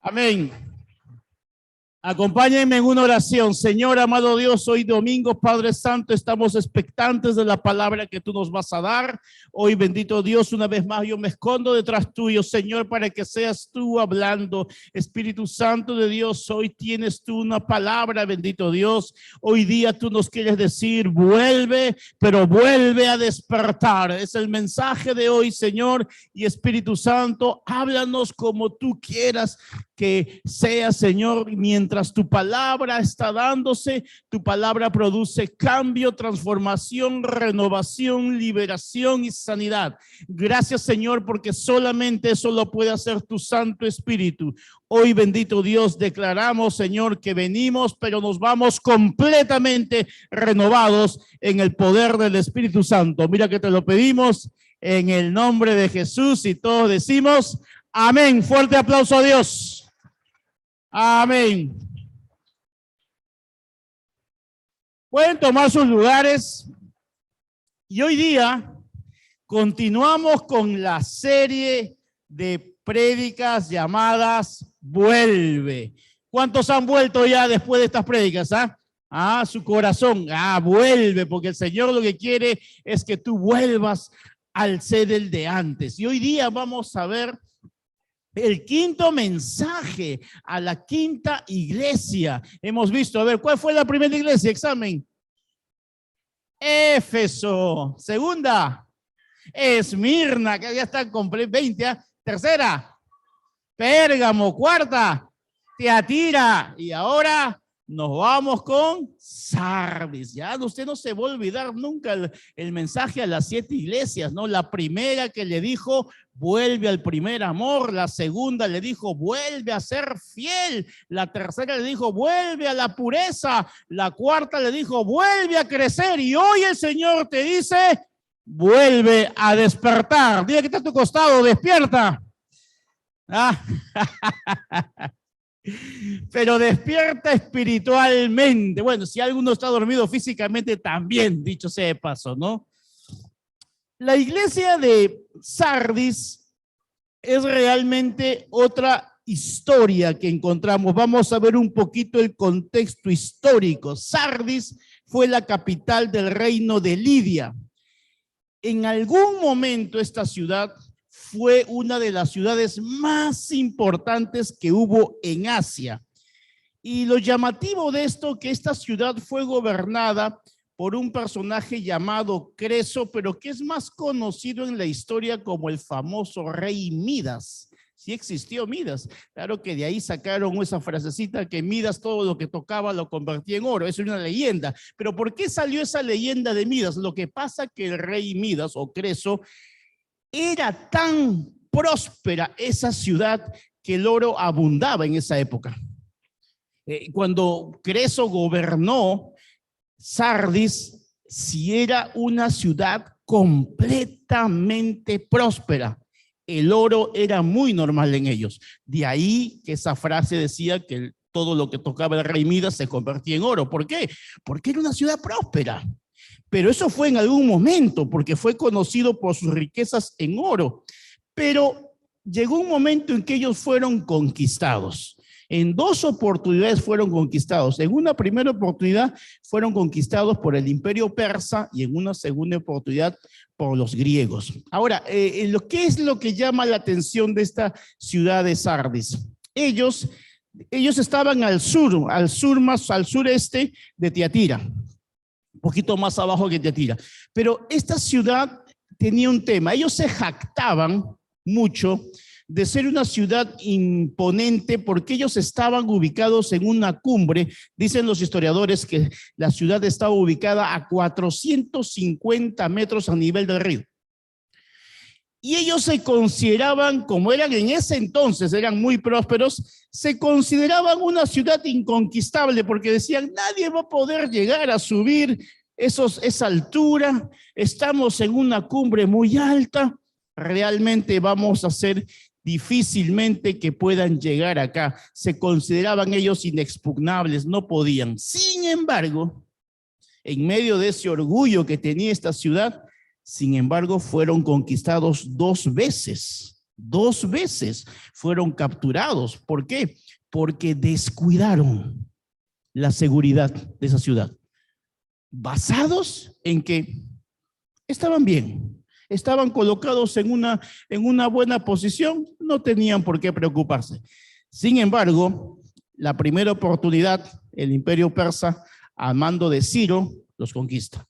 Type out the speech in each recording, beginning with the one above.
Amén. Acompáñenme en una oración. Señor, amado Dios, hoy domingo, Padre Santo, estamos expectantes de la palabra que tú nos vas a dar. Hoy, bendito Dios, una vez más yo me escondo detrás tuyo, Señor, para que seas tú hablando. Espíritu Santo de Dios, hoy tienes tú una palabra, bendito Dios. Hoy día tú nos quieres decir, vuelve, pero vuelve a despertar. Es el mensaje de hoy, Señor. Y Espíritu Santo, háblanos como tú quieras que sea, Señor, mientras tu palabra está dándose, tu palabra produce cambio, transformación, renovación, liberación y sanidad. Gracias, Señor, porque solamente eso lo puede hacer tu Santo Espíritu. Hoy, bendito Dios, declaramos, Señor, que venimos, pero nos vamos completamente renovados en el poder del Espíritu Santo. Mira que te lo pedimos en el nombre de Jesús y todos decimos amén. Fuerte aplauso a Dios. Amén. Pueden tomar sus lugares y hoy día continuamos con la serie de prédicas llamadas Vuelve. ¿Cuántos han vuelto ya después de estas prédicas? Su corazón. Vuelve, porque el Señor lo que quiere es que tú vuelvas al ser el de antes. Y hoy día vamos a ver el quinto mensaje a la quinta iglesia. Hemos visto, a ver, ¿cuál fue la primera iglesia? Examen. Éfeso. Segunda, Esmirna, que ya están completos, 20. Tercera, Pérgamo. Cuarta, Tiatira. Y ahora nos vamos con Sardis. Ya usted no se va a olvidar nunca el mensaje a las 7 iglesias, ¿no? La primera que le dijo, vuelve al primer amor. La segunda le dijo, vuelve a ser fiel. La tercera le dijo, vuelve a la pureza. La cuarta le dijo, vuelve a crecer. Y hoy el Señor te dice, vuelve a despertar. Dile que está a tu costado, despierta. Pero despierta espiritualmente. Bueno, si alguno está dormido físicamente también, dicho sea de paso, ¿no? La iglesia de Sardis es realmente otra historia que encontramos. Vamos a ver un poquito el contexto histórico. Sardis fue la capital del reino de Lidia. En algún momento esta ciudad fue una de las ciudades más importantes que hubo en Asia. Y lo llamativo de esto, que esta ciudad fue gobernada por un personaje llamado Creso, pero que es más conocido en la historia como el famoso rey Midas. Sí existió Midas. Claro que de ahí sacaron esa frasecita que Midas todo lo que tocaba lo convertía en oro. Eso es una leyenda. Pero ¿por qué salió esa leyenda de Midas? Lo que pasa que el rey Midas o Creso era tan próspera esa ciudad que el oro abundaba en esa época. Cuando Creso gobernó Sardis, sí era una ciudad completamente próspera. El oro era muy normal en ellos. De ahí que esa frase decía que todo lo que tocaba el rey Midas se convertía en oro. ¿Por qué? Porque era una ciudad próspera. Pero eso fue en algún momento, porque fue conocido por sus riquezas en oro. Pero llegó un momento en que ellos fueron conquistados. En 2 oportunidades fueron conquistados. En una primera oportunidad fueron conquistados por el imperio persa y en una segunda oportunidad por los griegos. Ahora, ¿qué es lo que llama la atención de esta ciudad de Sardis? Ellos estaban al sureste de Tiatira. Un poquito más abajo que Tiatira. Pero esta ciudad tenía un tema. Ellos se jactaban mucho de ser una ciudad imponente porque ellos estaban ubicados en una cumbre. Dicen los historiadores que la ciudad estaba ubicada a 450 metros a nivel del río. Y ellos se consideraban, como eran en ese entonces, eran muy prósperos, se consideraban una ciudad inconquistable porque decían, nadie va a poder llegar a subir esa altura, estamos en una cumbre muy alta, realmente vamos a ser difícilmente que puedan llegar acá. Se consideraban ellos inexpugnables, no podían. Sin embargo, en medio de ese orgullo que tenía esta ciudad, sin embargo, fueron conquistados 2 veces 2 veces fueron capturados. ¿Por qué? Porque descuidaron la seguridad de esa ciudad, basados en que estaban bien, estaban colocados en una buena posición, no tenían por qué preocuparse. Sin embargo, la primera oportunidad, el imperio persa, a mando de Ciro, los conquista.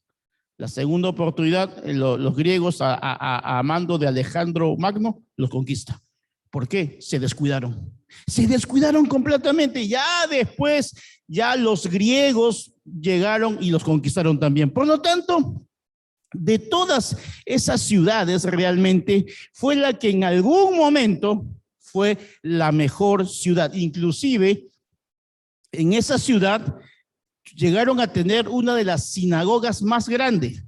La segunda oportunidad, los griegos a mando de Alejandro Magno, los conquista. ¿Por qué? Se descuidaron. Se descuidaron completamente. Ya después, ya los griegos llegaron y los conquistaron también. Por lo tanto, de todas esas ciudades realmente fue la que en algún momento fue la mejor ciudad. Inclusive, en esa ciudad llegaron a tener una de las sinagogas más grandes.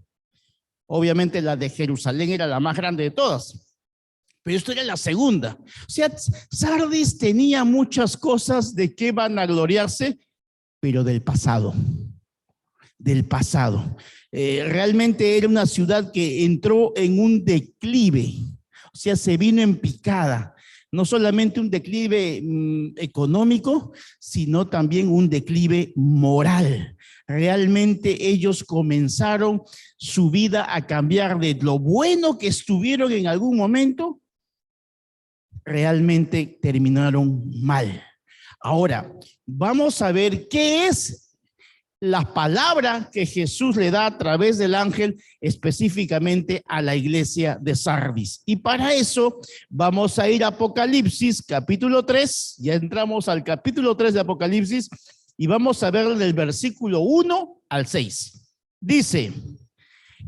Obviamente la de Jerusalén era la más grande de todas, pero esto era la segunda. O sea, Sardis tenía muchas cosas de que vanagloriarse, pero del pasado. Del pasado. Realmente era una ciudad que entró en un declive, o sea, se vino en picada. No solamente un declive económico, sino también un declive moral. Realmente ellos comenzaron su vida a cambiar de lo bueno que estuvieron en algún momento, realmente terminaron mal. Ahora, vamos a ver qué es la palabra que Jesús le da a través del ángel específicamente a la iglesia de Sardis. Y para eso vamos a ir a Apocalipsis capítulo 3, ya entramos al capítulo 3 de Apocalipsis y vamos a ver del versículo 1 al 6. Dice,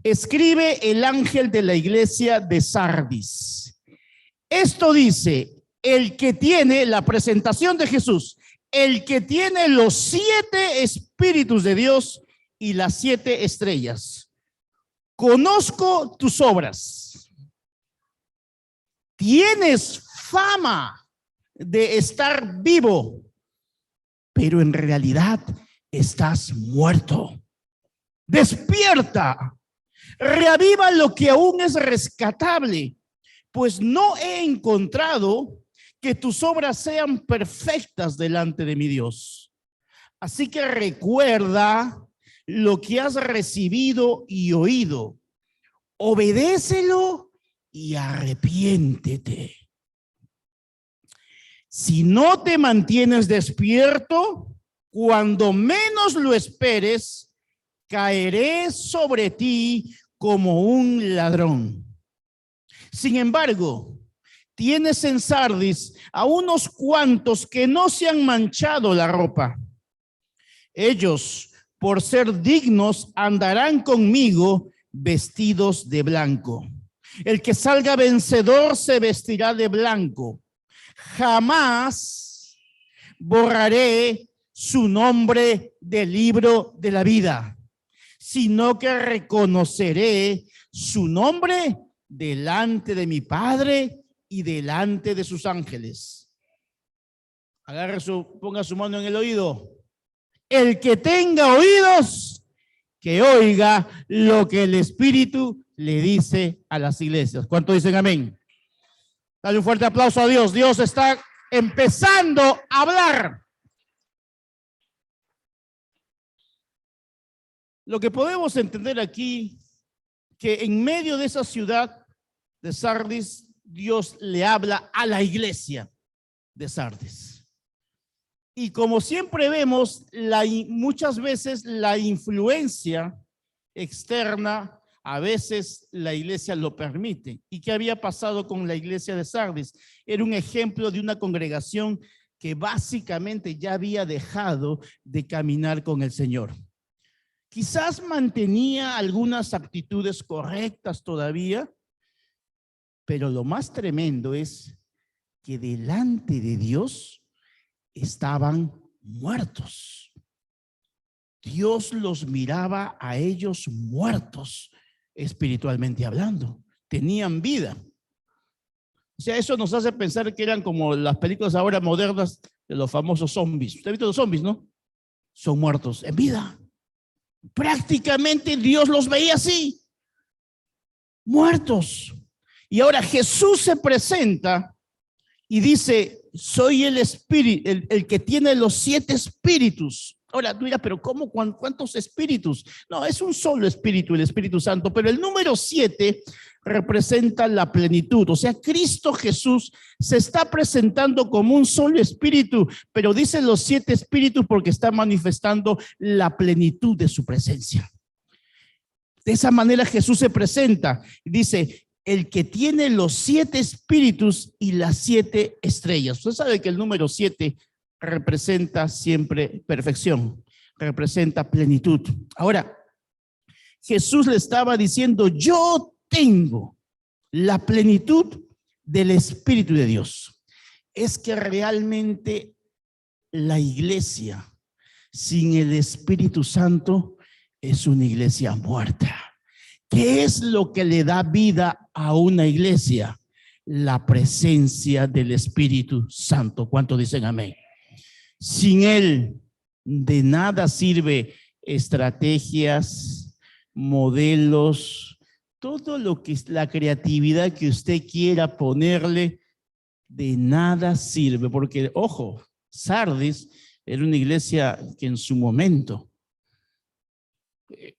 escribe el ángel de la iglesia de Sardis. Esto dice, el que tiene la presentación de Jesús, el que tiene los 7 espíritus de Dios y las 7 estrellas. Conozco tus obras. Tienes fama de estar vivo, pero en realidad estás muerto. Despierta, reaviva lo que aún es rescatable, pues no he encontrado que tus obras sean perfectas delante de mi Dios. Así que recuerda lo que has recibido y oído. Obedécelo y arrepiéntete. Si no te mantienes despierto, cuando menos lo esperes, caeré sobre ti como un ladrón. Sin embargo, tienes en Sardis a unos cuantos que no se han manchado la ropa. Ellos, por ser dignos, andarán conmigo vestidos de blanco. El que salga vencedor se vestirá de blanco. Jamás borraré su nombre del libro de la vida, sino que reconoceré su nombre delante de mi Padre y delante de sus ángeles. Ponga su mano en el oído. El que tenga oídos, que oiga lo que el Espíritu le dice a las iglesias. ¿Cuántos dicen amén? Dale un fuerte aplauso a Dios. Dios está empezando a hablar. Lo que podemos entender aquí, que en medio de esa ciudad de Sardis, Dios le habla a la iglesia de Sardis. Y como siempre vemos, muchas veces la influencia externa, a veces la iglesia lo permite. ¿Y qué había pasado con la iglesia de Sardis? Era un ejemplo de una congregación que básicamente ya había dejado de caminar con el Señor. Quizás mantenía algunas actitudes correctas todavía, pero lo más tremendo es que delante de Dios estaban muertos. Dios los miraba a ellos muertos, espiritualmente hablando. Tenían vida. O sea, eso nos hace pensar que eran como las películas ahora modernas de los famosos zombies. ¿Usted ha visto los zombies, no? Son muertos en vida. Prácticamente Dios los veía así, muertos. Y ahora Jesús se presenta y dice, soy el espíritu, el que tiene los 7 espíritus. Ahora, tú dirás, pero ¿cómo? ¿Cuántos espíritus? No, es un solo espíritu, el Espíritu Santo, pero el número 7 representa la plenitud. O sea, Cristo Jesús se está presentando como un solo espíritu, pero dice los 7 espíritus porque está manifestando la plenitud de su presencia. De esa manera Jesús se presenta y dice, el que tiene los 7 espíritus y las 7 estrellas. Usted sabe que el número 7 representa siempre perfección, representa plenitud. Ahora, Jesús le estaba diciendo, yo tengo la plenitud del Espíritu de Dios. Es que realmente la iglesia sin el Espíritu Santo es una iglesia muerta. ¿Qué es lo que le da vida a una iglesia? La presencia del Espíritu Santo. ¿Cuántos dicen amén? Sin él, de nada sirve estrategias, modelos, todo lo que es la creatividad que usted quiera ponerle, de nada sirve. Porque, ojo, Sardis era una iglesia que en su momento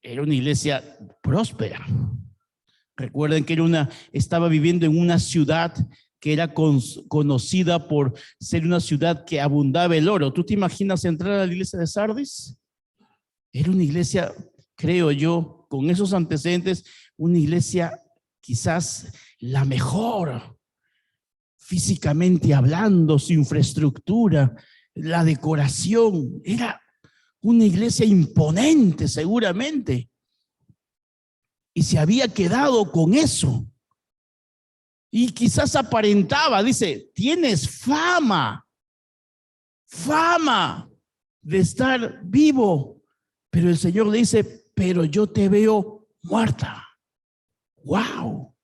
era una iglesia próspera. Recuerden que estaba viviendo en una ciudad que era conocida por ser una ciudad que abundaba el oro. ¿Tú te imaginas entrar a la iglesia de Sardis? Era una iglesia, creo yo, con esos antecedentes, una iglesia quizás la mejor, físicamente hablando, su infraestructura, la decoración. Era una iglesia imponente, seguramente. Y se había quedado con eso. Y quizás aparentaba, dice, tienes fama de estar vivo. Pero el Señor le dice, pero yo te veo muerta. ¡Wow!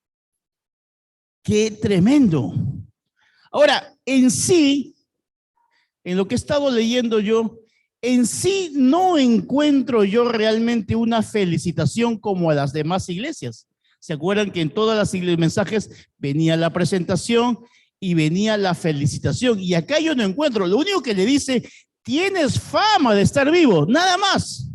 ¡Qué tremendo! Ahora, en sí, en lo que he estado leyendo yo, en sí no encuentro yo realmente una felicitación como a las demás iglesias. ¿Se acuerdan que en todas las mensajes venía la presentación y venía la felicitación? Y acá yo no encuentro. Lo único que le dice, tienes fama de estar vivo, nada más.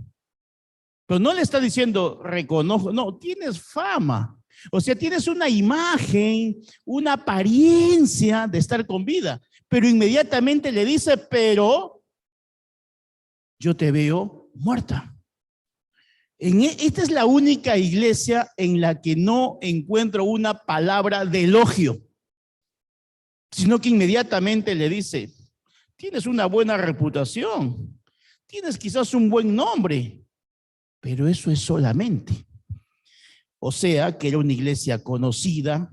Pero no le está diciendo, reconozco, no, tienes fama. O sea, tienes una imagen, una apariencia de estar con vida. Pero inmediatamente le dice, pero yo te veo muerta. Esta es la única iglesia en la que no encuentro una palabra de elogio, sino que inmediatamente le dice, tienes una buena reputación, tienes quizás un buen nombre, pero eso es solamente. O sea, que era una iglesia conocida,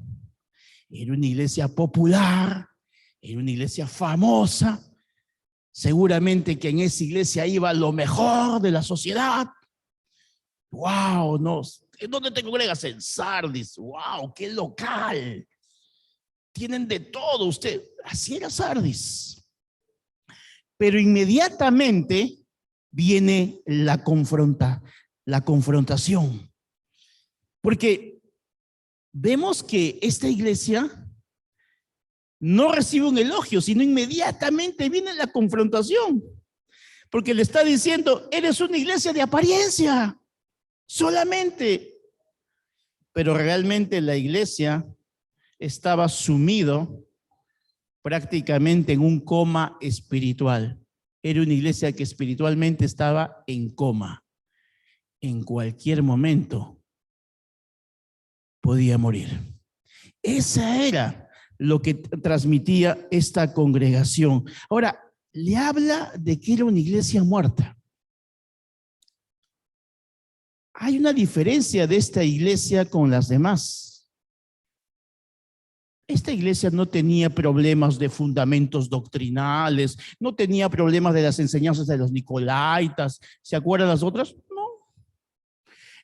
era una iglesia popular, era una iglesia famosa. Seguramente que en esa iglesia iba lo mejor de la sociedad. ¡Wow! No, ¿dónde te congregas? En Sardis. ¡Wow! ¡Qué local! Tienen de todo usted. Así era Sardis. Pero inmediatamente viene la confrontación. Porque vemos que esta iglesia no recibe un elogio, sino inmediatamente viene la confrontación. Porque le está diciendo, eres una iglesia de apariencia. Solamente, pero realmente la iglesia estaba sumido prácticamente en un coma espiritual. Era una iglesia que espiritualmente estaba en coma. En cualquier momento podía morir. Esa era lo que transmitía esta congregación. Ahora, le habla de que era una iglesia muerta. Hay una diferencia de esta iglesia con las demás. Esta iglesia no tenía problemas de fundamentos doctrinales, no tenía problemas de las enseñanzas de los nicolaitas. ¿Se acuerdan las otras? No.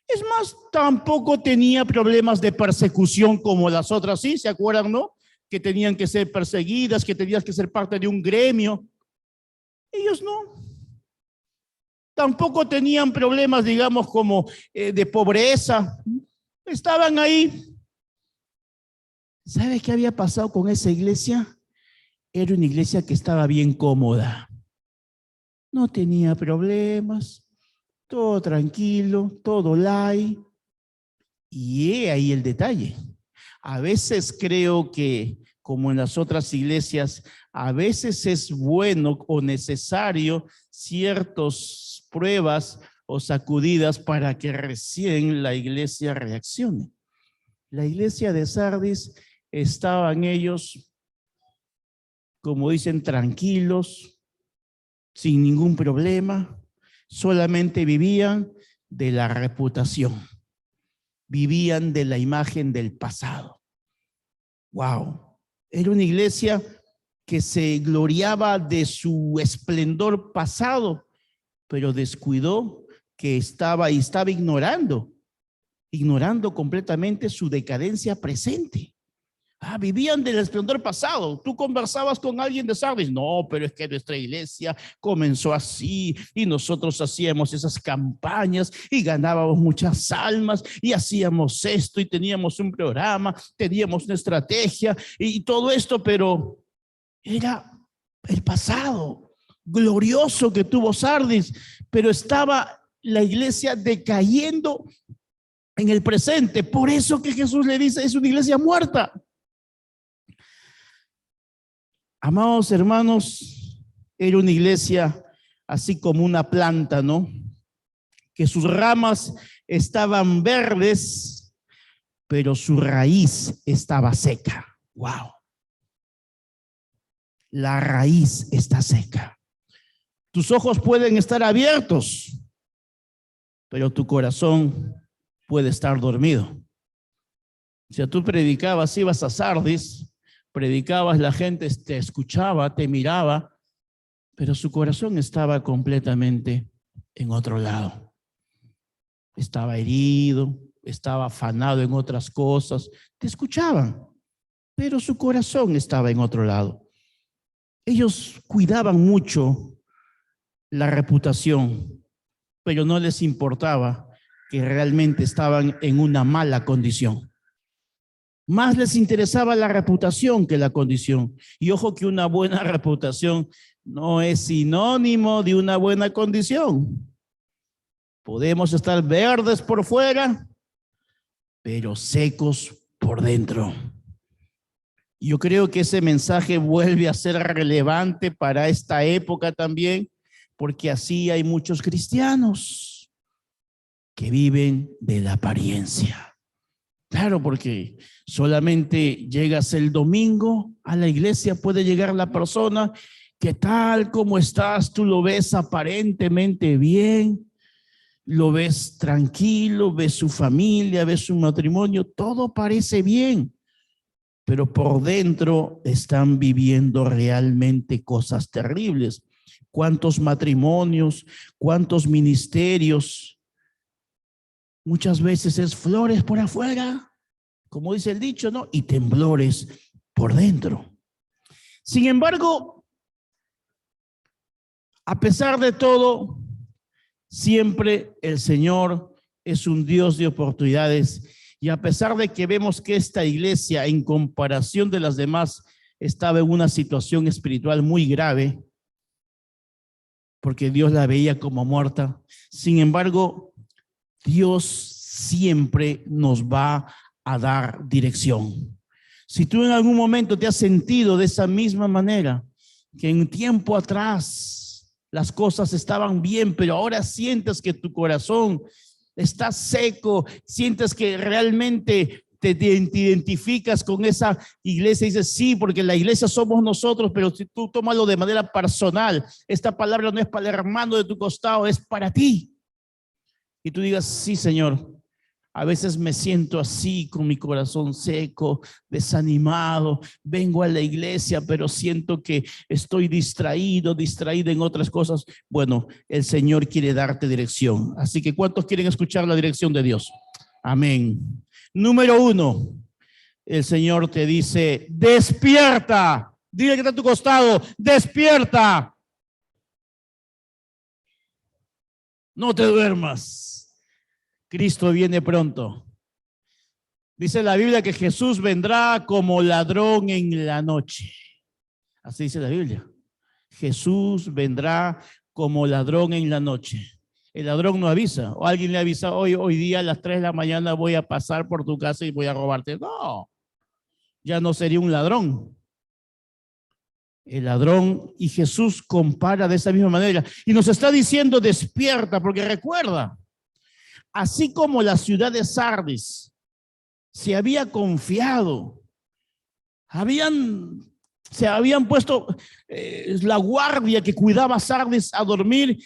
Es más, tampoco tenía problemas de persecución como las otras, ¿sí? ¿Se acuerdan, no? Que tenían que ser perseguidas, que tenían que ser parte de un gremio. Ellos no. Tampoco tenían problemas, digamos, como de pobreza. Estaban ahí. ¿Sabe qué había pasado con esa iglesia? Era una iglesia que estaba bien cómoda. No tenía problemas, todo tranquilo, todo light. Y he ahí el detalle. A veces creo que, como en las otras iglesias, a veces es bueno o necesario ciertas pruebas o sacudidas para que recién la iglesia reaccione. La iglesia de Sardis estaban ellos, como dicen, tranquilos, sin ningún problema, solamente vivían de la reputación, vivían de la imagen del pasado. Wow, era una iglesia que se gloriaba de su esplendor pasado, pero descuidó que estaba ignorando completamente su decadencia presente. Vivían del esplendor pasado. Tú conversabas con alguien de Sardis. No, pero es que nuestra iglesia comenzó así y nosotros hacíamos esas campañas y ganábamos muchas almas y hacíamos esto y teníamos un programa, teníamos una estrategia y todo esto, pero era el pasado glorioso que tuvo Sardis, pero estaba la iglesia decayendo en el presente. Por eso que Jesús le dice, es una iglesia muerta. Amados hermanos, era una iglesia así como una planta, ¿no? Que sus ramas estaban verdes, pero su raíz estaba seca. ¡Wow! La raíz está seca. Tus ojos pueden estar abiertos, pero tu corazón puede estar dormido. Si tú predicabas, ibas a Sardis, predicabas, la gente te escuchaba, te miraba, pero su corazón estaba completamente en otro lado. Estaba herido, estaba afanado en otras cosas. Te escuchaban, pero su corazón estaba en otro lado. Ellos cuidaban mucho la reputación, pero no les importaba que realmente estaban en una mala condición. Más les interesaba la reputación que la condición. Y ojo que una buena reputación no es sinónimo de una buena condición. Podemos estar verdes por fuera, pero secos por dentro. Yo creo que ese mensaje vuelve a ser relevante para esta época también, porque así hay muchos cristianos que viven de la apariencia. Claro, porque solamente llegas el domingo a la iglesia, puede llegar la persona que tal como estás, tú lo ves aparentemente bien, lo ves tranquilo, ves su familia, ves su matrimonio, todo parece bien, pero por dentro están viviendo realmente cosas terribles. ¿Cuántos matrimonios, cuántos ministerios? Muchas veces es flores por afuera, como dice el dicho, ¿no? Y temblores por dentro. Sin embargo, a pesar de todo, siempre el Señor es un Dios de oportunidades. Y a pesar de que vemos que esta iglesia, en comparación de las demás, estaba en una situación espiritual muy grave, porque Dios la veía como muerta. Sin embargo, Dios siempre nos va a dar dirección. Si tú en algún momento te has sentido de esa misma manera, que en tiempo atrás las cosas estaban bien, pero ahora sientes que tu corazón está seco, sientes que realmente te identificas con esa iglesia y dices, sí, porque la iglesia somos nosotros, pero si tú tómalo de manera personal, esta palabra no es para el hermano de tu costado, es para ti. Y tú digas, sí, Señor, a veces me siento así con mi corazón seco, desanimado, vengo a la iglesia, pero siento que estoy distraída en otras cosas. Bueno, el Señor quiere darte dirección. Así que ¿cuántos quieren escuchar la dirección de Dios? Amén. Número 1, el Señor te dice, despierta. Dile que está a tu costado, despierta. No te duermas. Cristo viene pronto. Dice la Biblia que Jesús vendrá como ladrón en la noche. Así dice la Biblia. Jesús vendrá como ladrón en la noche. El ladrón no avisa. O alguien le avisa, hoy día a las 3 de la mañana voy a pasar por tu casa y voy a robarte. No, ya no sería un ladrón. El ladrón, y Jesús compara de esa misma manera. Y nos está diciendo, despierta, porque recuerda, así como la ciudad de Sardis se había confiado, se habían puesto la guardia que cuidaba Sardis a dormir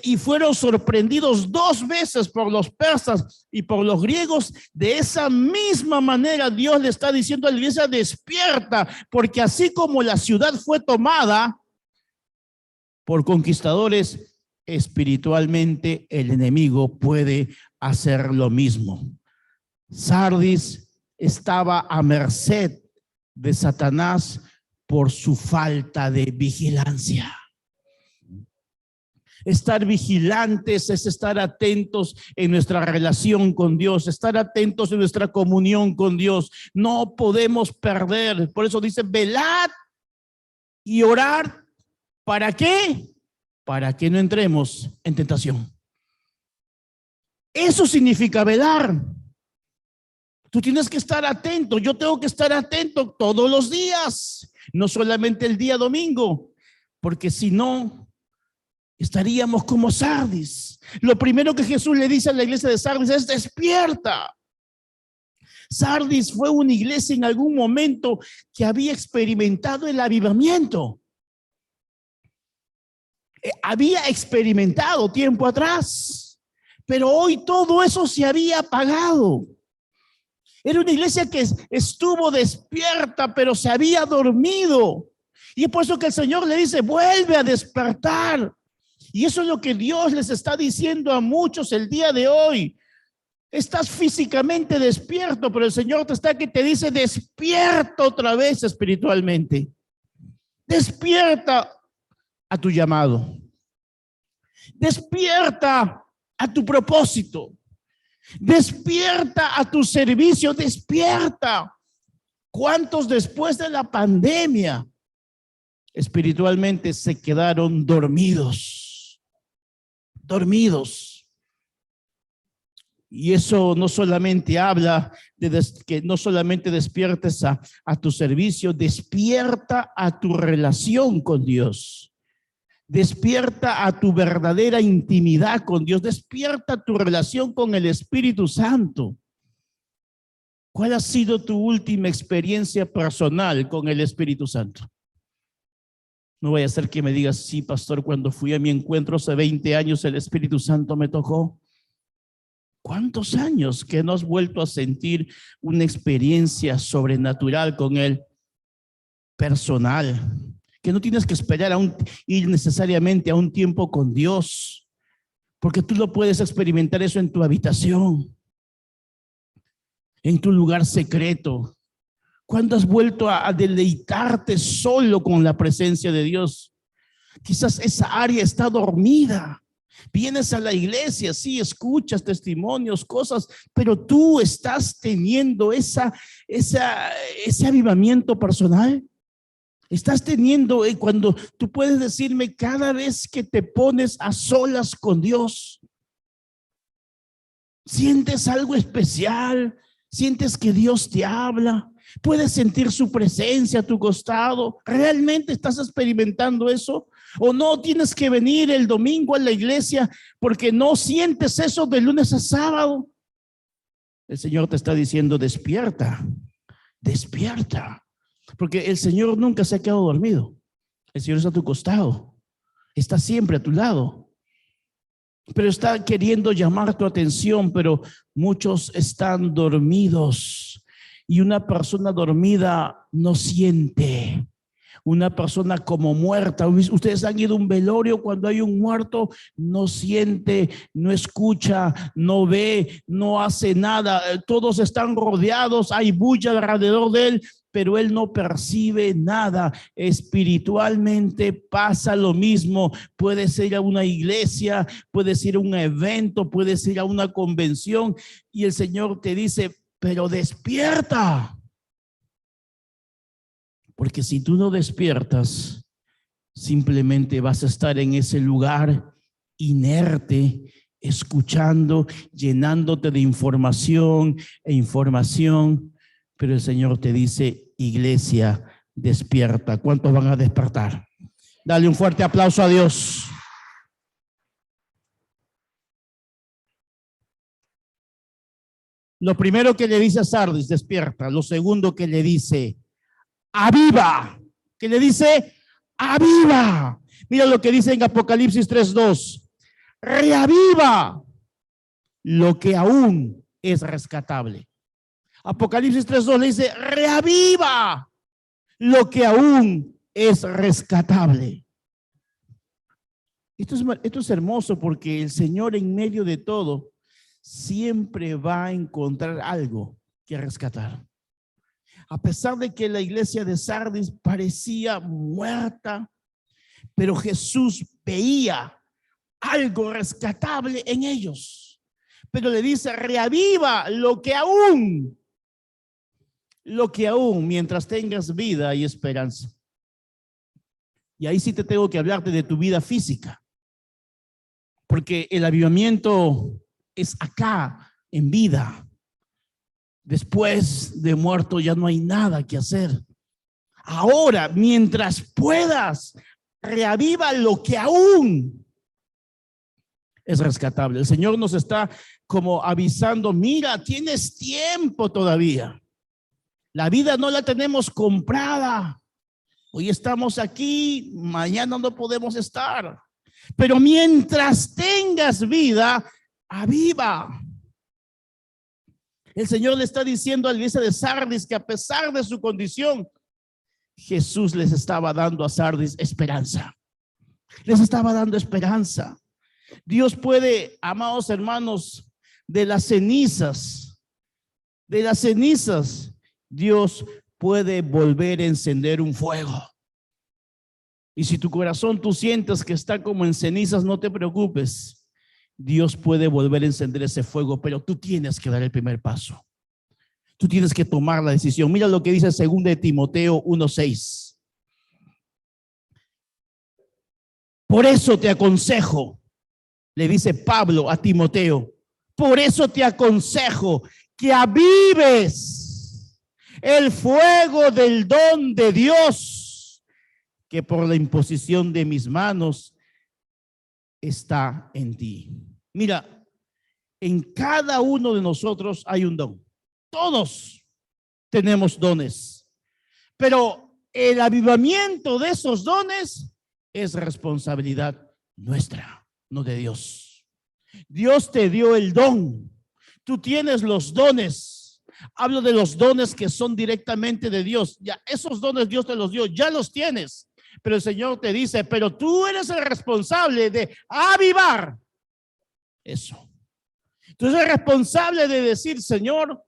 y fueron sorprendidos 2 veces por los persas y por los griegos. De esa misma manera Dios le está diciendo a la iglesia, despierta, porque así como la ciudad fue tomada por conquistadores, espiritualmente el enemigo puede hacer lo mismo. Sardis estaba a merced de Satanás por su falta de vigilancia. Estar vigilantes es estar atentos en nuestra relación con Dios, estar atentos en nuestra comunión con Dios. No podemos perder. Por eso dice, velad y orar. ¿Para qué? Para que no entremos en tentación. Eso significa velar. Tú tienes que estar atento. Yo tengo que estar atento todos los días, no solamente el día domingo, porque si no, estaríamos como Sardis. Lo primero que Jesús le dice a la iglesia de Sardis es, despierta. Sardis fue una iglesia en algún momento que había experimentado el avivamiento. Había experimentado tiempo atrás, pero hoy todo eso se había apagado. Era una iglesia que estuvo despierta, pero se había dormido. Y es por eso que el Señor le dice, vuelve a despertar. Y eso es lo que Dios les está diciendo a muchos el día de hoy. Estás físicamente despierto, pero el Señor te dice, despierta otra vez espiritualmente. Despierta a tu llamado. Despierta a tu propósito. Despierta a tu servicio, despierta. ¿Cuántos después de la pandemia espiritualmente se quedaron dormidos? Dormidos. Y eso no solamente habla de que no solamente despiertes a tu servicio, despierta a tu relación con Dios. Despierta a tu verdadera intimidad con Dios. Despierta tu relación con el Espíritu Santo. ¿Cuál ha sido tu última experiencia personal con el Espíritu Santo? No vaya a ser que me digas, sí, pastor, cuando fui a mi encuentro hace 20 años, el Espíritu Santo me tocó. ¿Cuántos años que no has vuelto a sentir una experiencia sobrenatural con Él? Personal. Que no tienes que esperar ir necesariamente a un tiempo con Dios, porque tú lo puedes experimentar eso en tu habitación, en tu lugar secreto. ¿Cuándo has vuelto a deleitarte solo con la presencia de Dios? Quizás esa área está dormida. Vienes a la iglesia, sí, escuchas testimonios, cosas, pero tú estás teniendo ese avivamiento personal. Estás teniendo, cuando tú puedes decirme, cada vez que te pones a solas con Dios, sientes algo especial, sientes que Dios te habla, puedes sentir su presencia a tu costado. ¿Realmente estás experimentando eso? ¿O no tienes que venir el domingo a la iglesia porque no sientes eso de lunes a sábado? El Señor te está diciendo, despierta, despierta. Porque el Señor nunca se ha quedado dormido. El Señor está a tu costado. Está siempre a tu lado. Pero está queriendo llamar tu atención, pero muchos están dormidos. Y una persona dormida no siente. Una persona como muerta. Ustedes han ido a un velorio, cuando hay un muerto, no siente, no escucha, no ve, no hace nada. Todos están rodeados, hay bulla alrededor de él, pero él no percibe nada. Espiritualmente pasa lo mismo. Puedes ir a una iglesia, puedes ir a un evento, puedes ir a una convención y el Señor te dice, pero despierta. Porque si tú no despiertas, simplemente vas a estar en ese lugar inerte, escuchando, llenándote de información e información. Pero el Señor te dice, iglesia, despierta. ¿Cuántos van a despertar? Dale un fuerte aplauso a Dios. Lo primero que le dice a Sardis, despierta. Lo segundo que le dice, aviva. ¿Qué le dice? Aviva. Mira lo que dice en Apocalipsis 3:2. Reaviva lo que aún es rescatable. Apocalipsis 3:2 le dice, reaviva lo que aún es rescatable. Esto es hermoso porque el Señor en medio de todo siempre va a encontrar algo que rescatar. A pesar de que la iglesia de Sardis parecía muerta, pero Jesús veía algo rescatable en ellos. Pero le dice, reaviva lo que aún, mientras tengas vida y esperanza. Y ahí sí te tengo que hablarte de tu vida física, porque el avivamiento es acá, en vida. Después de muerto ya no hay nada que hacer. Ahora, mientras puedas, reaviva lo que aún es rescatable. El Señor nos está como avisando, mira, tienes tiempo todavía. La vida no la tenemos comprada. Hoy estamos aquí, mañana no podemos estar. Pero mientras tengas vida, aviva. El Señor le está diciendo a la iglesia de Sardis que a pesar de su condición, Jesús les estaba dando a Sardis esperanza. Les estaba dando esperanza. Dios puede, amados hermanos, de las cenizas, Dios puede volver a encender un fuego. Y si tu corazón tú sientes que está como en cenizas, no te preocupes. Dios puede volver a encender ese fuego, pero tú tienes que dar el primer paso. Tú tienes que tomar la decisión. Mira lo que dice 2 Timoteo 1:6. Por eso te aconsejo, le dice Pablo a Timoteo, por eso te aconsejo que avives el fuego del don de Dios, que por la imposición de mis manos está en ti. Mira, en cada uno de nosotros hay un don. Todos tenemos dones, pero el avivamiento de esos dones es responsabilidad nuestra, no de Dios. Dios te dio el don. Tú tienes los dones. Hablo de los dones que son directamente de Dios. Ya esos dones Dios te los dio, ya los tienes. Pero el Señor te dice, pero tú eres el responsable de avivar eso. Tú eres el responsable de decir, Señor,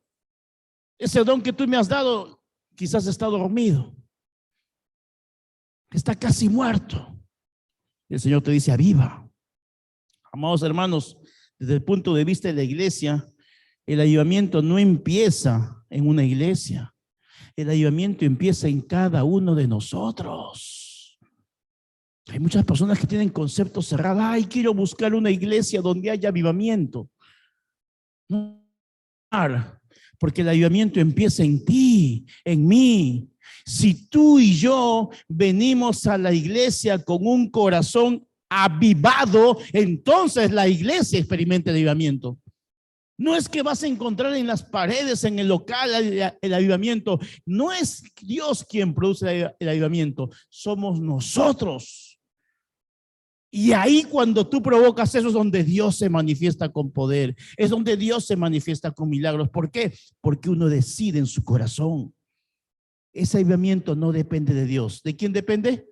ese don que tú me has dado quizás está dormido, está casi muerto. Y el Señor te dice, aviva. Amados hermanos, desde el punto de vista de la iglesia, el avivamiento no empieza en una iglesia. El avivamiento empieza en cada uno de nosotros. Hay muchas personas que tienen conceptos cerrados. Ay, quiero buscar una iglesia donde haya avivamiento. No, porque el avivamiento empieza en ti, en mí. Si tú y yo venimos a la iglesia con un corazón avivado, entonces la iglesia experimenta el avivamiento. No es que vas a encontrar en las paredes, en el local, el avivamiento. No es Dios quien produce el avivamiento, somos nosotros. Y ahí cuando tú provocas eso es donde Dios se manifiesta con poder, es donde Dios se manifiesta con milagros. ¿Por qué? Porque uno decide en su corazón. Ese avivamiento no depende de Dios. ¿De quién depende?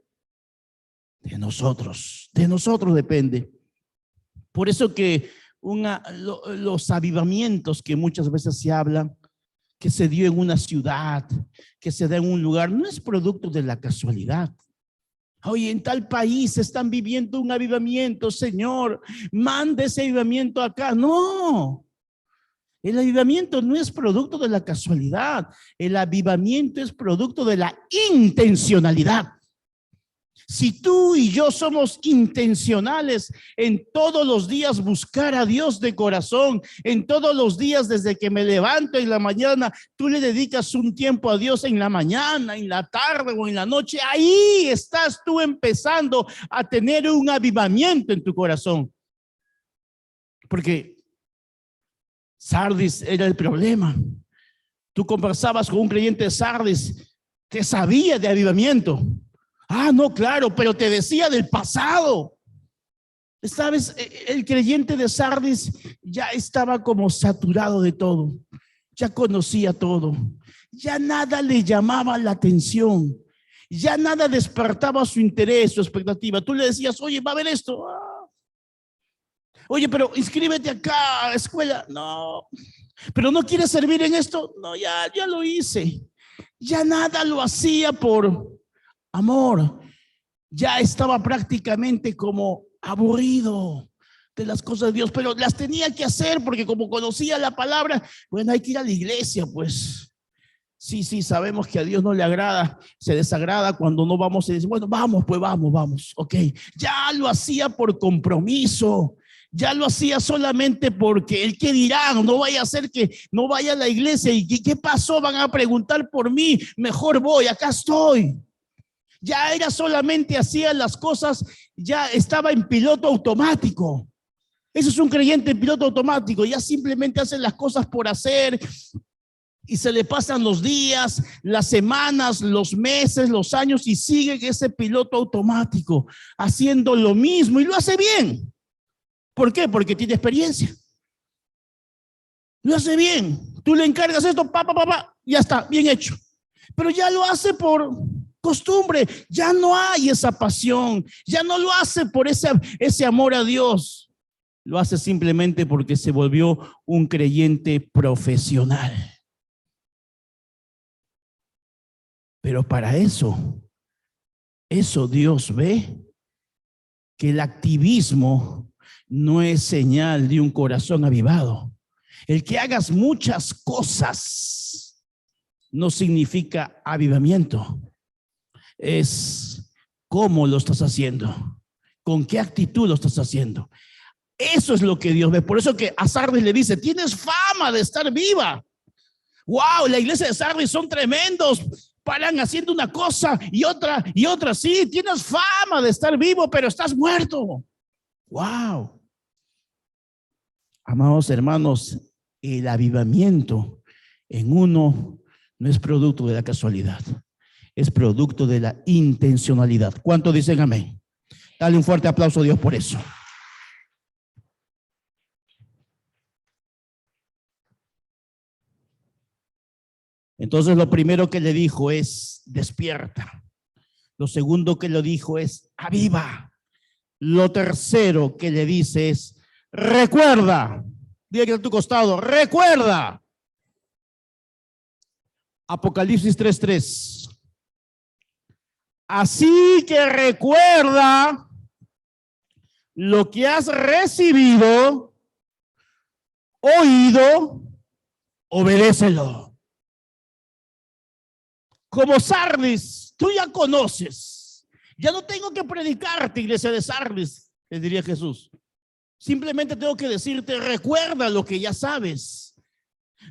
De nosotros depende. Por eso que los avivamientos que muchas veces se habla, que se dio en una ciudad, que se da en un lugar, no es producto de la casualidad. Oye, en tal país están viviendo un avivamiento, Señor, mande ese avivamiento acá. No, El avivamiento no es producto de la casualidad. El avivamiento es producto de la intencionalidad. Si tú y yo somos intencionales en todos los días buscar a Dios de corazón, en todos los días desde que me levanto en la mañana, tú le dedicas un tiempo a Dios en la mañana, en la tarde o en la noche, ahí estás tú empezando a tener un avivamiento en tu corazón. Porque Sardis era el problema. Tú conversabas con un creyente de Sardis que sabía de avivamiento. Ah, no, claro, pero te decía del pasado. ¿Sabes? El creyente de Sardis ya estaba como saturado de todo. Ya conocía todo. Ya nada le llamaba la atención. Ya nada despertaba su interés, su expectativa. Tú le decías, oye, va a haber esto. Ah. Oye, pero inscríbete acá a la escuela. No. ¿Pero no quieres servir en esto? No, ya lo hice. Ya nada lo hacía por amor. Ya estaba prácticamente como aburrido de las cosas de Dios, pero las tenía que hacer porque como conocía la palabra, bueno, hay que ir a la iglesia, pues. Sí, sabemos que a Dios no le agrada, se desagrada cuando no vamos y dice, bueno, vamos, pues vamos, ok. Ya lo hacía por compromiso, ya lo hacía solamente porque el que dirán, no vaya a ser que no vaya a la iglesia y ¿qué pasó? Van a preguntar por mí, mejor voy, acá estoy. Ya era solamente hacía las cosas, ya estaba en piloto automático. Eso es un creyente en piloto automático, ya simplemente hace las cosas por hacer y se le pasan los días, las semanas, los meses, los años y sigue ese piloto automático haciendo lo mismo y lo hace bien. ¿Por qué? Porque tiene experiencia. Lo hace bien. Tú le encargas esto, ya está, bien hecho. Pero ya lo hace por costumbre, ya no hay esa pasión, ya no lo hace por ese amor a Dios, lo hace simplemente porque se volvió un creyente profesional. Pero para eso Dios ve que el activismo no es señal de un corazón avivado. El que hagas muchas cosas no significa avivamiento. Es cómo lo estás haciendo, con qué actitud lo estás haciendo. Eso es lo que Dios ve. Por eso que a Sardis le dice, tienes fama de estar viva. Wow, la iglesia de Sardis son tremendos. Paran haciendo una cosa y otra. Sí, tienes fama de estar vivo, pero estás muerto. Wow. Amados hermanos, el avivamiento en uno no es producto de la casualidad. Es producto de la intencionalidad. ¿Cuántos dicen amén? Dale un fuerte aplauso a Dios por eso. Entonces lo primero que le dijo es despierta. Lo segundo que le dijo es aviva. Lo tercero que le dice es recuerda. Diga que a tu costado, recuerda. Apocalipsis 3:3. Así que recuerda lo que has recibido, oído, obedécelo. Como Sardis, tú ya conoces. Ya no tengo que predicarte, iglesia de Sardis, le diría Jesús. Simplemente tengo que decirte, recuerda lo que ya sabes.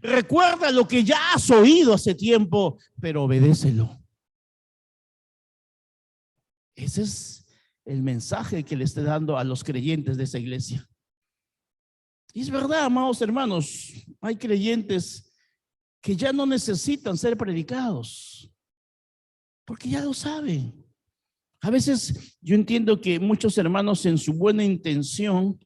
Recuerda lo que ya has oído hace tiempo, pero obedécelo. Ese es el mensaje que le estoy dando a los creyentes de esa iglesia. Y es verdad, amados hermanos, hay creyentes que ya no necesitan ser predicados, porque ya lo saben. A veces yo entiendo que muchos hermanos en su buena intención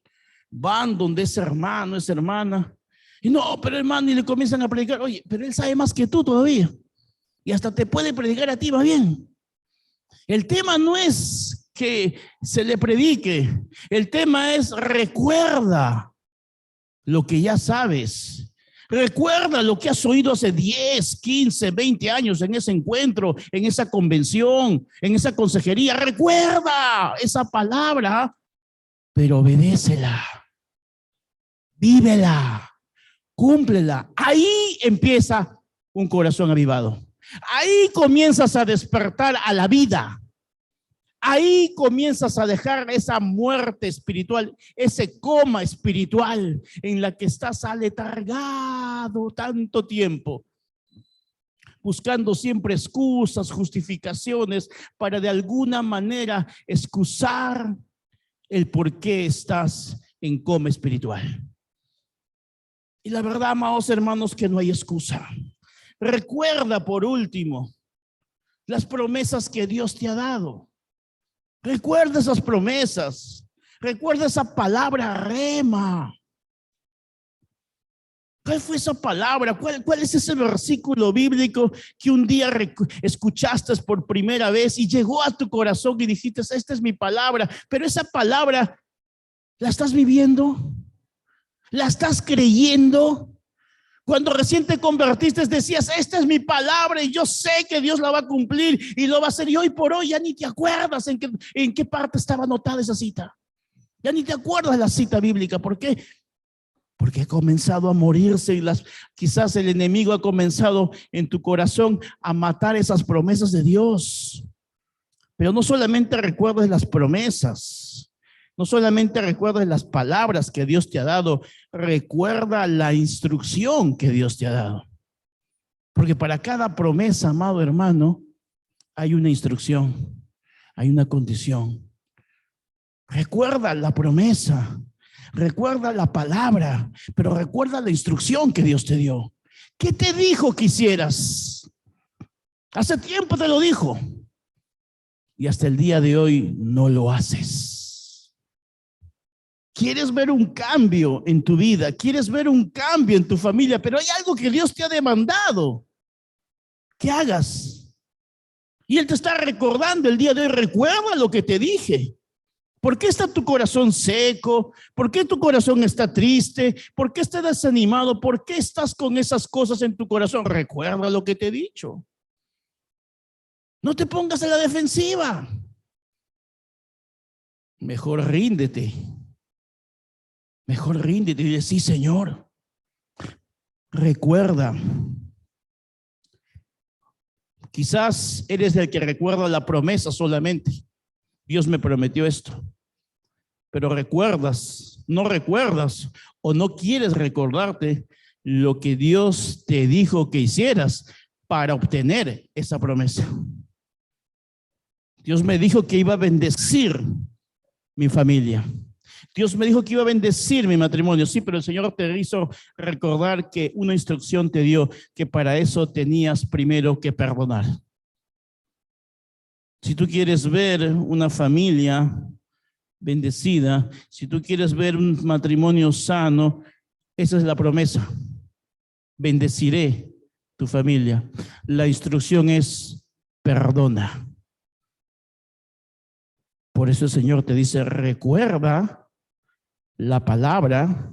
van donde ese hermano, esa hermana, y no, pero hermano, y le comienzan a predicar, oye, pero él sabe más que tú todavía, y hasta te puede predicar a ti, va bien. El tema no es que se le predique, el tema es recuerda lo que ya sabes. Recuerda lo que has oído hace 10, 15, 20 años en ese encuentro, en esa convención, en esa consejería. Recuerda esa palabra, pero obedécela, vívela, Cúmplela. Ahí empieza un corazón avivado. Ahí comienzas a despertar a la vida. Ahí comienzas a dejar esa muerte espiritual, ese coma espiritual en la que estás aletargado tanto tiempo, buscando siempre excusas, justificaciones para de alguna manera excusar el por qué estás en coma espiritual. Y la verdad, amados hermanos, que no hay excusa. Recuerda por último las promesas que Dios te ha dado. Recuerda esas promesas. Recuerda esa palabra rema. ¿Cuál fue esa palabra? ¿Cuál es ese versículo bíblico que un día escuchaste por primera vez y llegó a tu corazón y dijiste, esta es mi palabra? Pero esa palabra, ¿la estás viviendo? ¿La estás creyendo? Cuando recién te convertiste decías, esta es mi palabra y yo sé que Dios la va a cumplir y lo va a hacer. Y hoy por hoy ya ni te acuerdas en qué parte estaba anotada esa cita. Ya ni te acuerdas de la cita bíblica. ¿Por qué? Porque ha comenzado a morirse y quizás el enemigo ha comenzado en tu corazón a matar esas promesas de Dios. Pero no solamente recuerdes las promesas, no solamente recuerdes las palabras que Dios te ha dado, recuerda la instrucción que Dios te ha dado. Porque para cada promesa, amado hermano, hay una instrucción, hay una condición. Recuerda la promesa, recuerda la palabra, pero recuerda la instrucción que Dios te dio. ¿Qué te dijo que hicieras? Hace tiempo te lo dijo. Y hasta el día de hoy no lo haces. Quieres ver un cambio en tu vida, quieres ver un cambio en tu familia, pero hay algo que Dios te ha demandado que hagas. Y Él te está recordando el día de hoy, recuerda lo que te dije. ¿Por qué está tu corazón seco? ¿Por qué tu corazón está triste? ¿Por qué estás desanimado? ¿Por qué estás con esas cosas en tu corazón? Recuerda lo que te he dicho. No te pongas en la defensiva. Mejor ríndete. Mejor ríndete y dile, sí, Señor. Recuerda. Quizás eres el que recuerda la promesa solamente. Dios me prometió esto. Pero no recuerdas o no quieres recordarte lo que Dios te dijo que hicieras para obtener esa promesa. Dios me dijo que iba a bendecir mi familia. Dios me dijo que iba a bendecir mi matrimonio. Sí, pero el Señor te hizo recordar que una instrucción te dio, que para eso tenías primero que perdonar. Si tú quieres ver una familia bendecida, si tú quieres ver un matrimonio sano, esa es la promesa. Bendeciré tu familia. La instrucción es perdona. Por eso el Señor te dice, recuerda la palabra,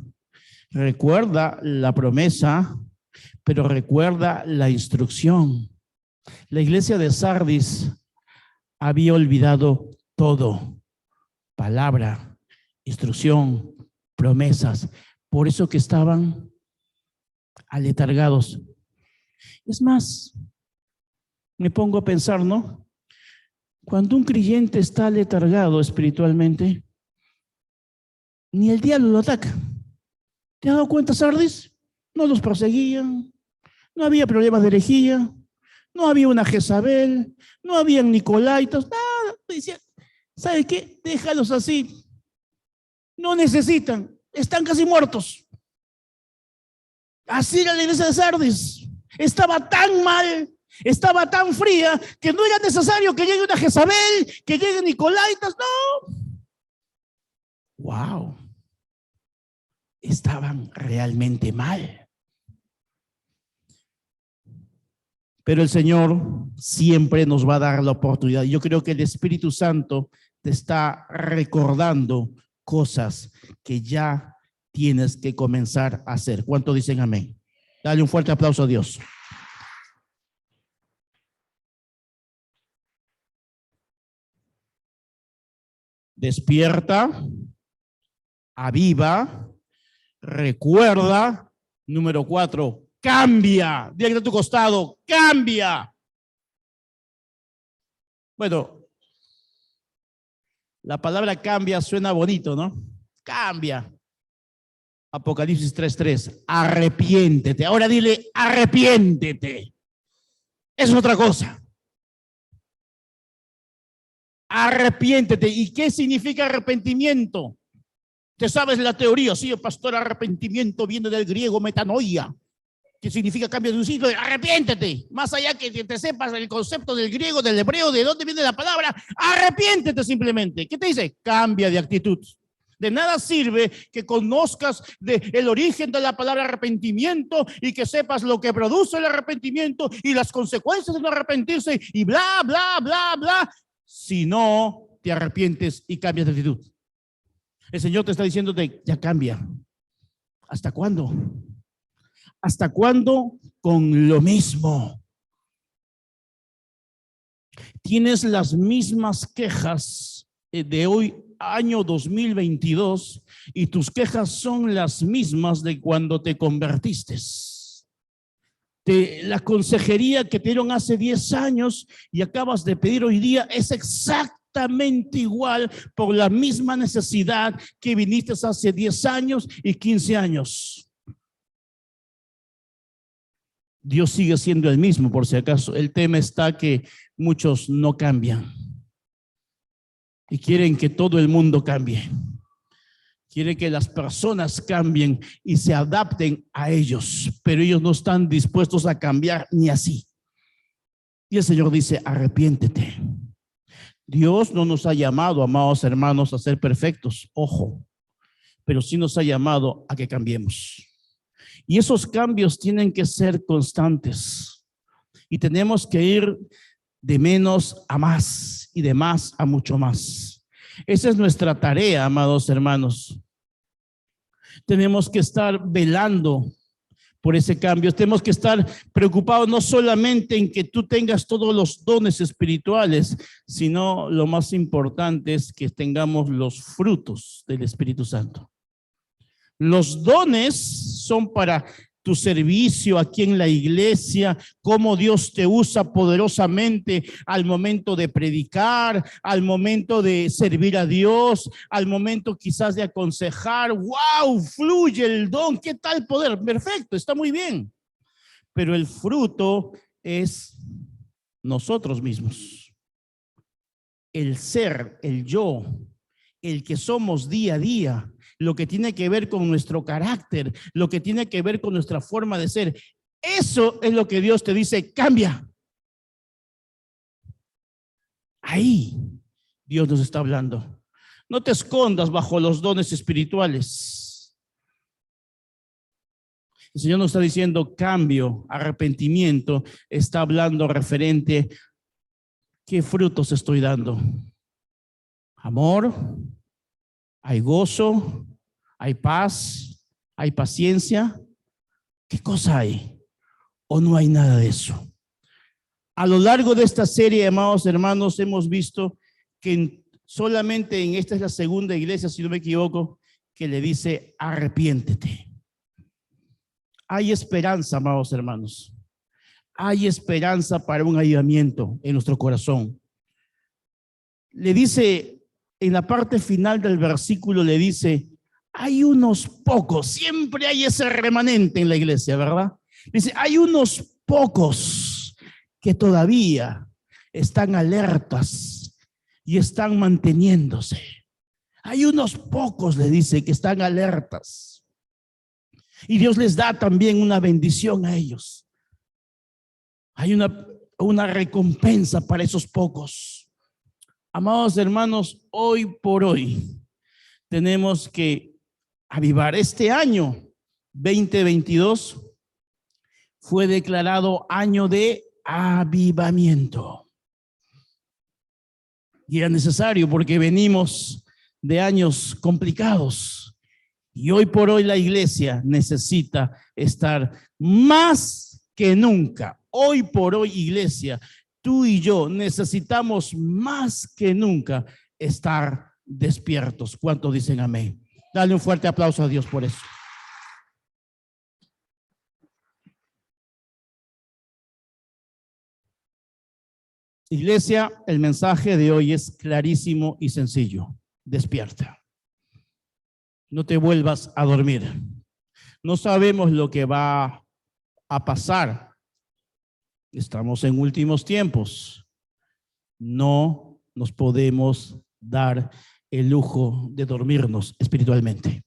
recuerda la promesa, pero recuerda la instrucción. La iglesia de Sardis había olvidado todo. Palabra, instrucción, promesas. Por eso que estaban aletargados. Es más, me pongo a pensar, ¿no? Cuando un creyente está aletargado espiritualmente, ni el diablo lo ataca. ¿Te has dado cuenta, Sardis? No los perseguían, no había problemas de herejía, no había una Jezabel, no habían Nicolaitas, nada. Decían, ¿sabe qué? Déjalos así. No necesitan, están casi muertos. Así era la iglesia de Sardis. Estaba tan mal, estaba tan fría, que no era necesario que llegue una Jezabel, que lleguen Nicolaitas, no. Wow. Estaban realmente mal. Pero el Señor siempre nos va a dar la oportunidad. Yo creo que el Espíritu Santo te está recordando cosas que ya tienes que comenzar a hacer. ¿Cuánto dicen amén? Dale un fuerte aplauso a Dios. Despierta, aviva, recuerda Número 4, cambia. Dígale a tu costado, cambia. Bueno, la palabra cambia suena bonito, ¿no? Cambia. Apocalipsis 3:3, arrepiéntete. Ahora dile, arrepiéntete. Es otra cosa. Arrepiéntete. ¿Y qué significa arrepentimiento? ¿Te sabes la teoría? Sí, pastor, arrepentimiento viene del griego metanoia, que significa cambio de un sitio. Arrepiéntete. Más allá que te sepas el concepto del griego, del hebreo, de dónde viene la palabra, arrepiéntete simplemente. ¿Qué te dice? Cambia de actitud. De nada sirve que conozcas el origen de la palabra arrepentimiento y que sepas lo que produce el arrepentimiento y las consecuencias de no arrepentirse y bla, bla, bla, bla, si no te arrepientes y cambias de actitud. El Señor te está diciendo, ya cambia. ¿Hasta cuándo? ¿Hasta cuándo con lo mismo? Tienes las mismas quejas de hoy, año 2022, y tus quejas son las mismas de cuando te convertiste. La consejería que te dieron hace 10 años y acabas de pedir hoy día es exactamente igual por la misma necesidad que viniste hace 10 años y 15 años. Dios sigue siendo el mismo, por si acaso. El tema está que muchos no cambian y quieren que todo el mundo cambie. Quieren que las personas cambien y se adapten a ellos, pero ellos no están dispuestos a cambiar ni así. Y el Señor dice, arrepiéntete. Dios no nos ha llamado, amados hermanos, a ser perfectos, ojo, pero sí nos ha llamado a que cambiemos. Y esos cambios tienen que ser constantes. Y tenemos que ir de menos a más y de más a mucho más. Esa es nuestra tarea, amados hermanos. Tenemos que estar velando por ese cambio. Tenemos que estar preocupados no solamente en que tú tengas todos los dones espirituales, sino lo más importante es que tengamos los frutos del Espíritu Santo. Los dones son para tu servicio aquí en la iglesia, cómo Dios te usa poderosamente al momento de predicar, al momento de servir a Dios, al momento quizás de aconsejar. ¡Wow! Fluye el don. ¿Qué tal poder? Perfecto, está muy bien. Pero el fruto es nosotros mismos. El ser, el yo, el que somos día a día. Lo que tiene que ver con nuestro carácter, lo que tiene que ver con nuestra forma de ser. Eso es lo que Dios te dice, cambia. Ahí Dios nos está hablando. No te escondas bajo los dones espirituales. El Señor nos está diciendo cambio, arrepentimiento. Está hablando referente a qué frutos estoy dando. Amor, hay gozo, hay paz, hay paciencia. ¿Qué cosa hay? ¿O no hay nada de eso? A lo largo de esta serie, amados hermanos, hemos visto que solamente en esta es la segunda iglesia, si no me equivoco, que le dice arrepiéntete. Hay esperanza, amados hermanos. Hay esperanza para un avivamiento en nuestro corazón. Le dice, en la parte final del versículo le dice, hay unos pocos, siempre hay ese remanente en la iglesia, ¿verdad? Dice, hay unos pocos que todavía están alertas y están manteniéndose. Hay unos pocos, le dice, que están alertas. Y Dios les da también una bendición a ellos. Hay una recompensa para esos pocos. Amados hermanos, hoy por hoy tenemos que avivar. Este año 2022 fue declarado año de avivamiento. Y era necesario porque venimos de años complicados. Y hoy por hoy la iglesia necesita estar más que nunca. Hoy por hoy, iglesia, tú y yo necesitamos más que nunca estar despiertos. ¿Cuántos dicen amén? Dale un fuerte aplauso a Dios por eso. Iglesia, el mensaje de hoy es clarísimo y sencillo. Despierta. No te vuelvas a dormir. No sabemos lo que va a pasar. Estamos en últimos tiempos. No nos podemos dar el lujo de dormirnos espiritualmente.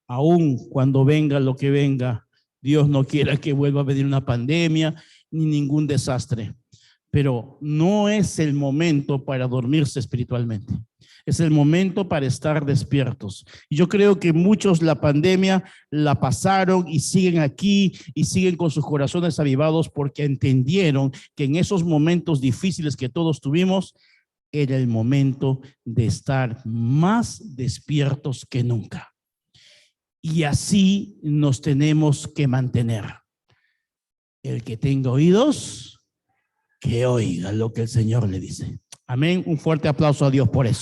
Aún cuando venga lo que venga, Dios no quiera que vuelva a venir una pandemia ni ningún desastre. Pero no es el momento para dormirse espiritualmente. Es el momento para estar despiertos. Y yo creo que muchos la pandemia la pasaron y siguen aquí y siguen con sus corazones avivados porque entendieron que en esos momentos difíciles que todos tuvimos, era el momento de estar más despiertos que nunca. Y así nos tenemos que mantener. El que tenga oídos, que oiga lo que el Señor le dice. Amén. Un fuerte aplauso a Dios por eso.